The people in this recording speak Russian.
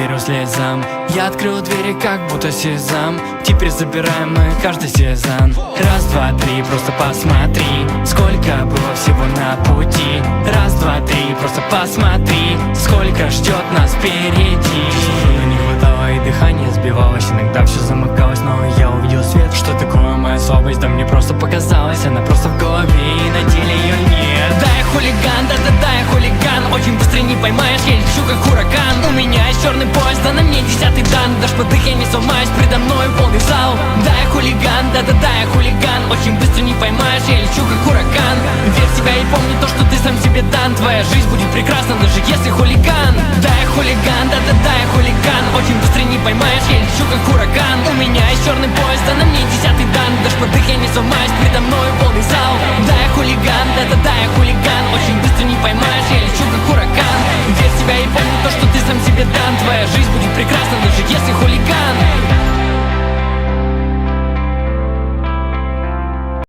верю слезам. Я открыл двери, как будто сезам. Теперь забираем мы каждый сезон. Раз, два, три, просто посмотри, сколько было всего на пути. Раз, два, три, просто посмотри, сколько ждет нас впереди. Не хватало и дыхание сбивалось, иногда все замыкалось, но я увидел свет. Что такое моя слабость? Да мне просто показалось, она просто в голове, и на деле ее нет. Да, я хулиган, да, я хулиган. Очень быстро не поймаешь, я лечу как ураган. У меня есть черный пояс, да на мне 10-й дан. Даже под их я не сломаюсь, предо мной полный зал. Да, я хулиган, да, я хулиган. Очень быстро не поймаешь, я лечу как ураган. Верь в себя и помни то, что ты сам себе дан. Твоя жизнь будет прекрасна, даже если хулиган. Да, я хулиган, да, я хулиган. Очень быстро не поймаешь, я лечу как ураган. У меня есть черный пояс, да на мне 10-й дан. Даже под их я не сломаюсь, предо мной полный зал. Да, я хулиган, да, я хулиган. Очень быстро не поймаешь, я лечу как ураган. Верь в себя и помни то, что ты сам себе дан. Твоя жизнь будет прекрасна,